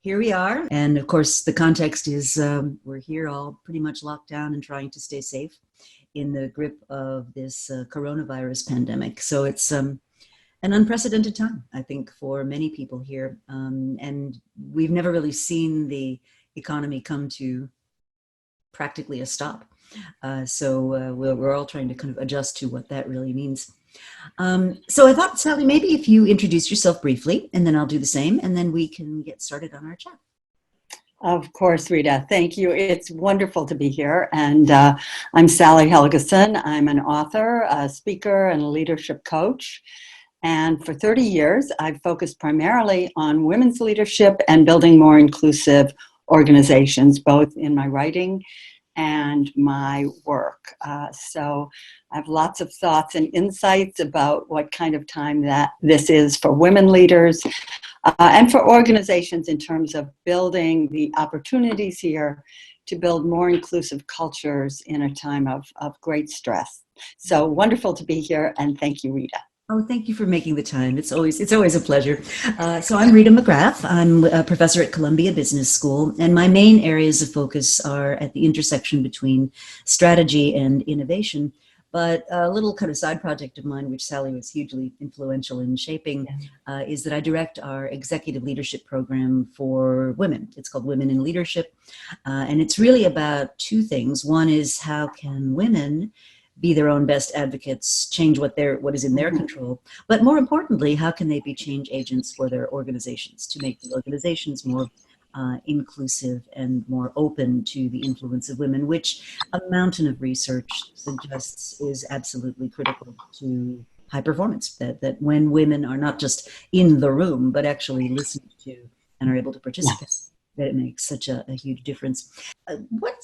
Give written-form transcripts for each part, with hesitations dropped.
here we are. And of course, the context is we're here all pretty much locked down and trying to stay safe in the grip of this coronavirus pandemic. So it's an unprecedented time, I think, for many people here. And we've never really seen the economy come to practically a stop. So we're all trying to kind of adjust to what that really means. So I thought, Sally, maybe if you introduce yourself briefly, and then I'll do the same, and then we can get started on our chat. Of course, Rita. Thank you. It's wonderful to be here. And I'm Sally Helgesen. I'm an author, a speaker, and a leadership coach. And for 30 years, I've focused primarily on women's leadership and building more inclusive organizations, both in my writing and my work. So I have lots of thoughts and insights about what kind of time that this is for women leaders and for organizations in terms of building the opportunities here to build more inclusive cultures in a time of great stress. So wonderful to be here, and thank you, Rita. Oh, thank you for making the time. It's always a pleasure. So I'm Rita McGrath. I'm a professor at Columbia Business School, and my main areas of focus are at the intersection between strategy and innovation. But a little kind of side project of mine, which Sally was hugely influential in shaping, is that I direct our executive leadership program for women. It's called Women in Leadership, and it's really about two things. One is how can women be their own best advocates, change what is in their control, but more importantly, how can they be change agents for their organizations to make the organizations more inclusive and more open to the influence of women, which a mountain of research suggests is absolutely critical to high performance, that when women are not just in the room, but actually listened to and are able to participate. Yes. That it makes such a huge difference.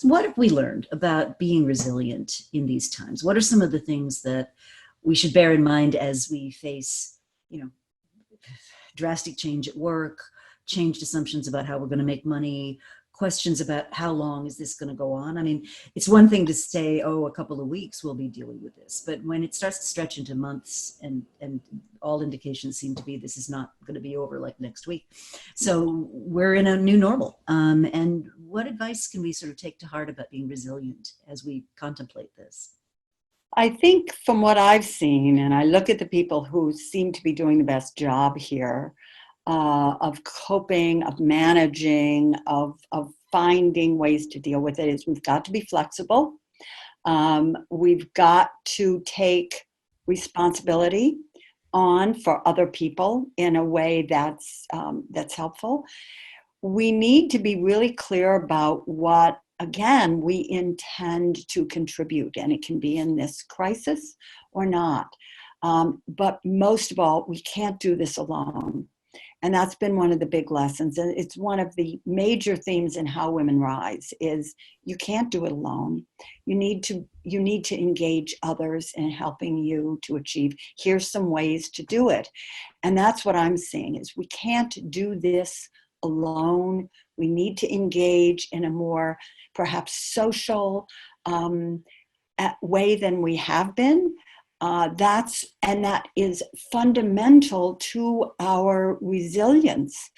What have we learned about being resilient in these times? What are some of the things that we should bear in mind as we face, drastic change at work, changed assumptions about how we're going to make money, questions about how long is this going to go on? I mean, it's one thing to say, oh, a couple of weeks we'll be dealing with this, but when it starts to stretch into months and all indications seem to be this is not going to be over like next week. So we're in a new normal. And what advice can we sort of take to heart about being resilient as we contemplate this? I think from what I've seen, and I look at the people who seem to be doing the best job here, of coping, of managing, of finding ways to deal with it, is we've got to be flexible. We've got to take responsibility on for other people in a way that's helpful. We need to be really clear about what, again, we intend to contribute, and it can be in this crisis or not. But most of all, we can't do this alone. And that's been one of the big lessons. And it's one of the major themes in How Women Rise is you can't do it alone. You need to engage others in helping you to achieve. Here's some ways to do it. And that's what I'm seeing is we can't do this alone. We need to engage in a more perhaps social way than we have been. That is fundamental to our resilience,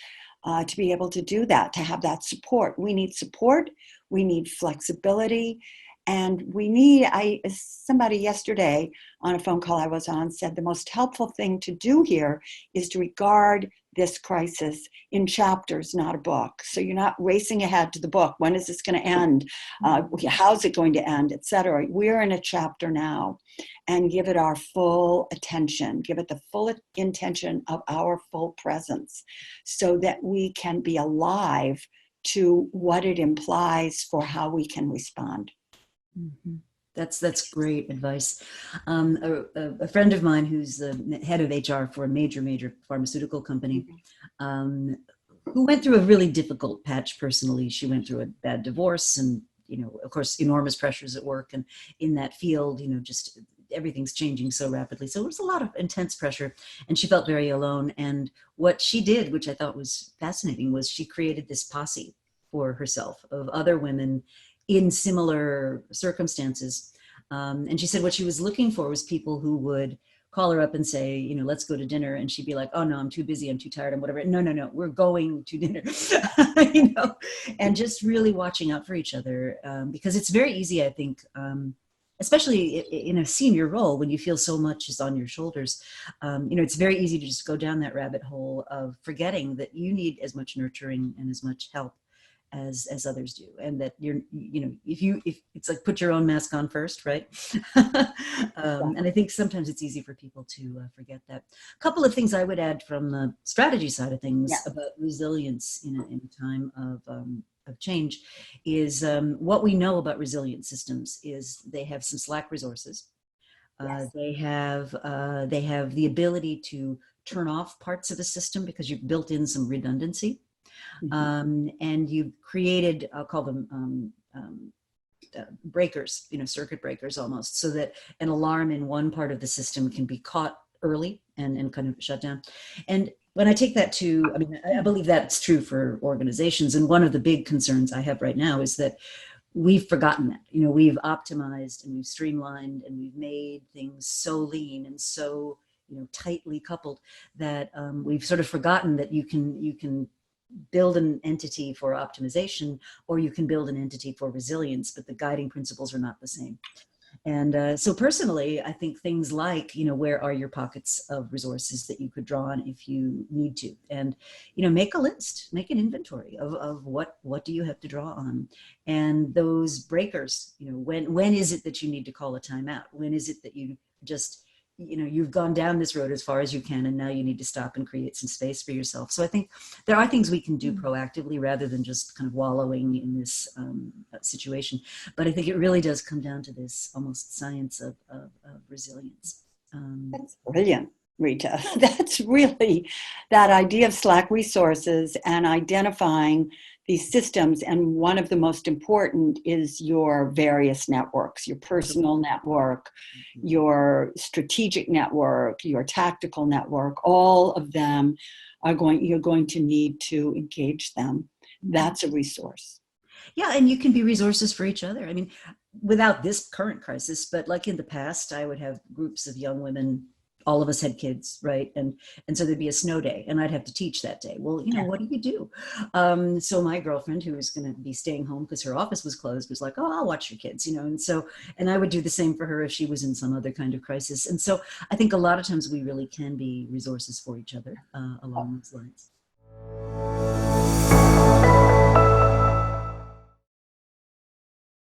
to be able to do that, to have that support. We need support, we need flexibility, and we need, somebody yesterday on a phone call I was on said the most helpful thing to do here is to regard this crisis in chapters, not a book. So you're not racing ahead to the book. When is this going to end? How's it going to end, et cetera. We're in a chapter now, and give it our full attention, give it the full intention of our full presence so that we can be alive to what it implies for how we can respond. Mm-hmm. That's great advice. A friend of mine who's the head of HR for a major pharmaceutical company, who went through a really difficult patch personally. She went through a bad divorce and, of course, enormous pressures at work. And in that field, just everything's changing so rapidly. So there was a lot of intense pressure and she felt very alone. And what she did, which I thought was fascinating, was she created this posse for herself of other women in similar circumstances. And she said what she was looking for was people who would call her up and say, let's go to dinner. And she'd be like, oh no, I'm too busy. I'm too tired. I'm whatever. No, we're going to dinner, and just really watching out for each other. Because it's very easy, I think, especially in a senior role, when you feel so much is on your shoulders, it's very easy to just go down that rabbit hole of forgetting that you need as much nurturing and as much help as others do, and that if it's like put your own mask on first, right? And I think sometimes it's easy for people to forget that. A couple of things I would add from the strategy side of things about resilience in a time of change is what we know about resilient systems is they have some slack resources. They have the ability to turn off parts of the system because you've built in some redundancy. And you've created, I'll call them breakers, circuit breakers almost, so that an alarm in one part of the system can be caught early and kind of shut down. And when I take that to, I believe that's true for organizations. And one of the big concerns I have right now is that we've forgotten that. We've optimized and we've streamlined and we've made things so lean and so tightly coupled that we've sort of forgotten that you can build an entity for optimization, or you can build an entity for resilience, but the guiding principles are not the same. And so personally, I think things like, where are your pockets of resources that you could draw on if you need to? And, make a list, make an inventory of what do you have to draw on? And those breakers, when is it that you need to call a timeout? When is it that you just, you've gone down this road as far as you can, and now you need to stop and create some space for yourself. So I think there are things we can do proactively rather than just kind of wallowing in this situation. But I think it really does come down to this almost science of resilience. That's brilliant, Rita. That's really that idea of slack resources and identifying these systems. And one of the most important is your various networks, your personal network, your strategic network, your tactical network. All of them you're going to need to engage them. That's a resource. Yeah, and you can be resources for each other. Without this current crisis, but like in the past, I would have groups of young women. All of us had kids, right? And so there'd be a snow day, and I'd have to teach that day. Well, what do you do? So my girlfriend, who was going to be staying home because her office was closed, was like, "Oh, I'll watch your kids," and I would do the same for her if she was in some other kind of crisis. And so I think a lot of times we really can be resources for each other along those lines.